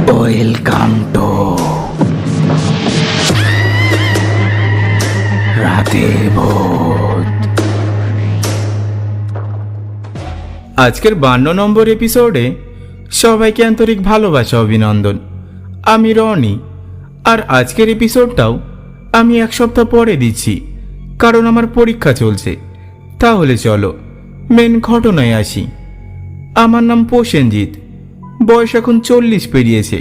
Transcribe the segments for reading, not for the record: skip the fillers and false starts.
Welcome to রাতের ভূত। আজকের 52 নম্বর এপিসোডে সবাইকে আন্তরিক ভালোবাসা অভিনন্দন। আমি রনি, আর আজকের এপিসোডটাও আমি এক সপ্তাহ পরে দিচ্ছি, কারণ আমার পরীক্ষা চলছে। তাহলে চলো মেন ঘটনায় আসি। আমার নাম প্রসেনজিৎ, বয়স এখন 40 পেরিয়েছে।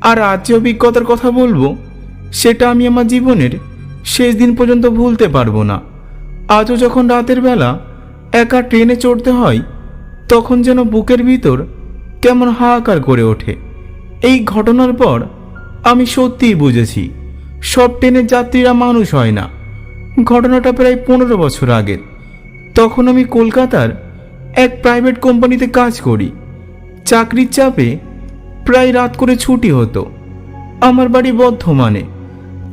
আর আজ যে অভিজ্ঞতার কথা বলবো, সেটা আমি আমার জীবনের শেষ দিন পর্যন্ত ভুলতে পারবো না। আজও যখন রাতের বেলা একা ট্রেনে চড়তে হয়, তখন যেন বুকের ভিতর কেমন হাহাকার করে ওঠে। এই ঘটনার পর আমি সত্যিই বুঝেছি, সব ট্রেনের যাত্রীরা মানুষ হয় না। ঘটনাটা প্রায় 15 বছর আগের। তখন আমি কলকাতার এক প্রাইভেট কোম্পানিতে কাজ করি। চাকরির চাপে প্রায় রাত করে ছুটি হতো। আমার বাড়ি বর্ধমানে,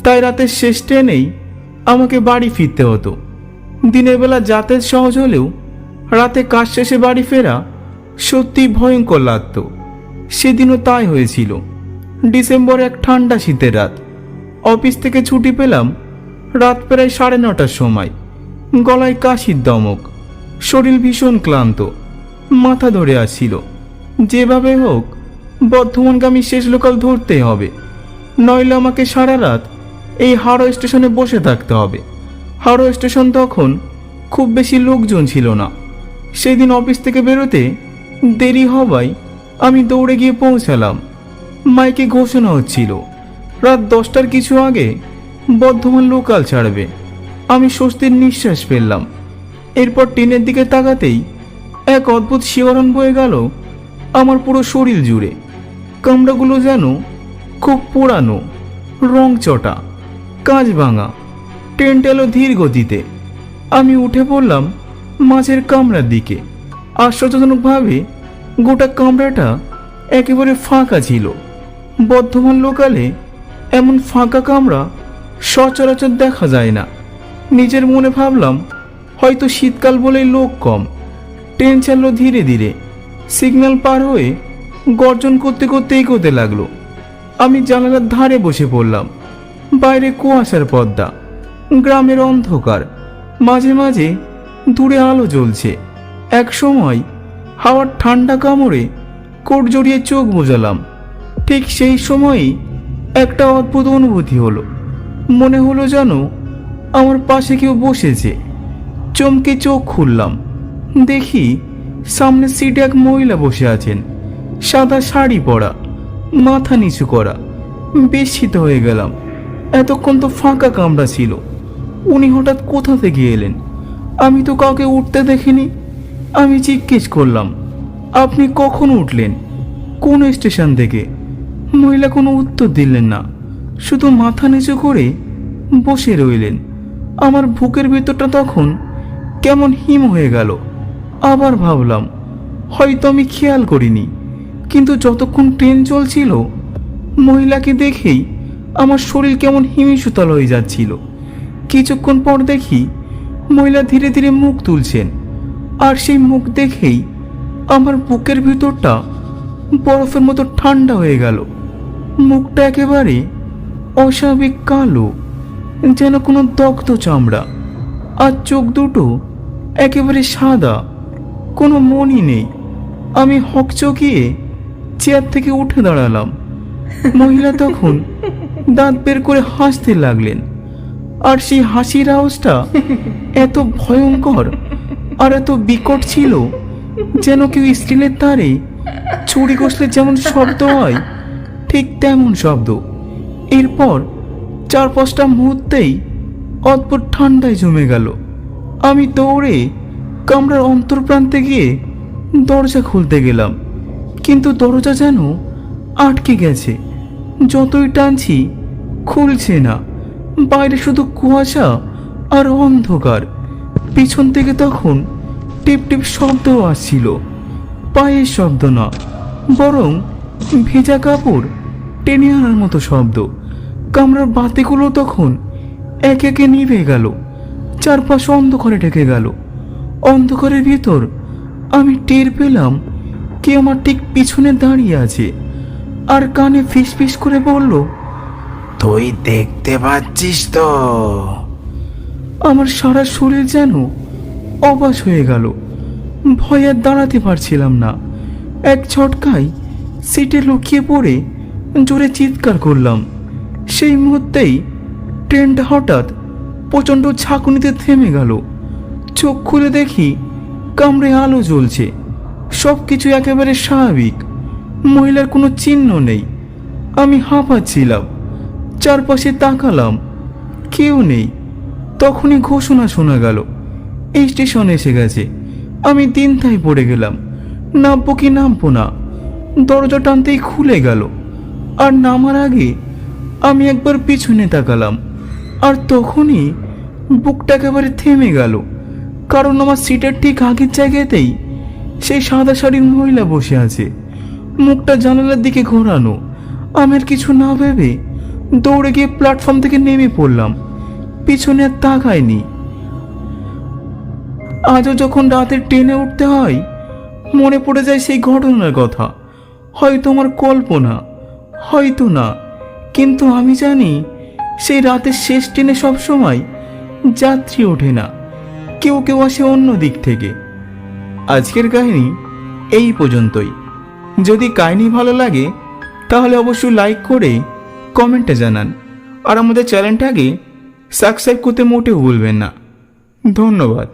তাই রাতের শেষ ট্রেনেই আমাকে বাড়ি ফিরতে হতো। দিনের বেলা যাতায়াত সহজ হলেও রাতে কাজ শেষে বাড়ি ফেরা সত্যিই ভয়ঙ্কর লাগত। সেদিনও তাই হয়েছিল। ডিসেম্বর এক ঠান্ডা শীতের রাত। অফিস থেকে ছুটি পেলাম রাত প্রায় 9:30টার সময়। গলায় কাশির দমক, শরীর ভীষণ ক্লান্ত, মাথা ধরে আসছিল। যেভাবে হোক বর্ধমানগামী শেষ লোকাল ধরতেই হবে, নইলে আমাকে সারা রাত এই হাওড়া স্টেশনে বসে থাকতে হবে। হাওড়া স্টেশন তখন খুব বেশি লোকজন ছিল না। সেদিন অফিস থেকে বেরোতে দেরি হওয়ায় আমি দৌড়ে গিয়ে পৌঁছালাম। মাইকে ঘোষণা হচ্ছিল রাত 10টার কিছু আগে বর্ধমান লোকাল ছাড়বে। আমি স্বস্তির নিঃশ্বাস ফেললাম। এরপর ট্রেনের দিকে তাকাতেই এক অদ্ভুত শিহরণ বয়ে গেল আমার পুরো শরীর জুড়ে। কামরাগুলো যেন খুব পুরানো, রং চটা, কাঁচ ভাঙা। ট্রেনটা এলো ধীর গতিতে। আমি উঠে পড়লাম মাঝের কামরার দিকে। আশ্চর্যজনকভাবে গোটা কামরাটা একেবারে ফাঁকা ছিল। বর্ধমান লোকালে এমন ফাঁকা কামরা সচরাচর দেখা যায় না। নিজের মনে ভাবলাম, হয়তো শীতকাল বলেই লোক কম। ট্রেন চাললো ধীরে ধীরে। সিগন্যাল পার হয়ে গর্জন করতে করতে এগোতে লাগলো। আমি জানালার ধারে বসে পড়লাম। বাইরে কুয়াশার পর্দা, গ্রামের অন্ধকার, মাঝে মাঝে দূরে আলো জ্বলছে। এক সময় হাওয়ার ঠান্ডা কামড়ে কোট জড়িয়ে চোখ বোঝালাম। ঠিক সেই সময়ই একটা অদ্ভুত অনুভূতি হলো। মনে হলো যেন আমার পাশে কেউ বসেছে। চমকে চোখ খুললাম। দেখি সামনের সিটে এক মহিলা বসে আছেন, সাদা শাড়ি পরা, মাথা নিচু করা। বিস্মিত হয়ে গেলাম। এতক্ষণ তো ফাঁকা কামরা ছিল, উনি হঠাৎ কোথা থেকে এলেন? আমি তো কাউকে উঠতে দেখিনি। আমি জিজ্ঞেস করলাম, আপনি কখন উঠলেন, কোন স্টেশন থেকে? মহিলা কোনো উত্তর দিলেন না, শুধু মাথা নিচু করে বসে রইলেন। আমার বুকের ভিতরটা তখন কেমন হিম হয়ে গেল। আবার ভাবলাম, হয়তো আমি খেয়াল করিনি। কিন্তু যতক্ষণ ট্রেন চলছিল, মহিলাকে দেখেই আমার শরীর কেমন হিমিশীতল হয়ে যাচ্ছিল। কিছুক্ষণ পর দেখি মহিলা ধীরে ধীরে মুখ তুলছেন, আর সেই মুখ দেখেই আমার বুকের ভিতরটা বরফের মতো ঠান্ডা হয়ে গেল। মুখটা একেবারে অস্বাভাবিক কালো, যেন কোনো দগ্ধ চামড়া। আর চোখ দুটো একেবারে সাদা, কোনো মনই নেই। আমি হকচকিয়ে চেয়ার থেকে উঠে দাঁড়ালাম। মহিলা তখন দাঁত বের করে হাসতে লাগলেন, আর সেই হাসির আওয়াজটা এত ভয়ঙ্কর আর এত বিকট ছিল, যেন কেউ স্টিলের তারে ছুরি কষলে যেমন শব্দ হয়, ঠিক তেমন শব্দ। এরপর 4-5টা মুহূর্তেই অদ্ভুত ঠান্ডায় জমে গেল। আমি দৌড়ে কামরার অন্তর্প্রান্তে গিয়ে দরজা খুলতে গেলাম, কিন্তু দরজা যেন আটকে গেছে। যতই টানছি খুলছে না। বাইরে শুধু কুয়াশা আর অন্ধকার। পিছন থেকে তখন টিপ টিপ শব্দও আসছিল। পায়ের শব্দ না, বরং ভেজা কাপড় টেনে আনার মতো শব্দ। কামরার বাতিগুলো তখন একে একে নিভে গেল। চারপাশ অন্ধকারে ঢেকে গেল। অন্ধকারের ভিতর আমি টের পেলাম কে আমার ঠিক পিছনে দাঁড়িয়ে আছে। আর কানে ফিস ফিস করে বলল, তুই দেখতে পাচ্ছিস তো? আমার সারা শরীর যেন অবাস হয়ে গেল। ভয় আর দাঁড়াতে পারছিলাম না। এক ঝটকায় সিটে লুকিয়ে পড়ে জোরে চিৎকার করলাম। সেই মুহূর্তেই ট্রেনটা হঠাৎ প্রচণ্ড ঝাঁকুনিতে থেমে গেল। চোখ খুলে দেখি কামড়ে আলো জ্বলছে। সব কিছু একেবারে স্বাভাবিক, মহিলার কোনো চিহ্ন নেই। আমি হাঁপাচ্ছিলাম, চারপাশে তাকালাম, কেউ নেই। তখনই ঘোষণা শোনা গেল, এই স্টেশন এসে গেছে। আমি দিনথায় পড়ে গেলাম, নামবো কি নামবো না। দরজা টানতেই খুলে গেল, আর নামার আগে আমি একবার পিছনে তাকালাম, আর তখনই বুকটা একেবারে থেমে গেল। কারণ আমার সিটের ঠিক আগের জায়গাতেই সেই সাদা শাড়ির মহিলা বসে আছে, মুখটা জানালার দিকে ঘোরানো। আমি আর কিছু না ভেবে দৌড়ে গিয়ে প্ল্যাটফর্ম থেকে নেমে পড়লাম, পিছনে আর তাকাইনি। আজও যখন রাতের ট্রেনে উঠতে হয়, মনে পড়ে যায় সেই ঘটনার কথা। হয়তো আমার কল্পনা, হয়তো না, কিন্তু আমি জানি সেই রাতের শেষ ট্রেনে সবসময় যাত্রী ওঠে না, কেউ কেউ আসে অন্য দিক থেকে। আজকের কাহিনী এই পর্যন্তই। যদি কাহিনী ভালো লাগে তাহলে অবশ্যই লাইক করে কমেন্টে জানান, আর আমাদের চ্যানেলটাকে সাবস্ক্রাইব করতে মোটেও ভুলবেন না। ধন্যবাদ।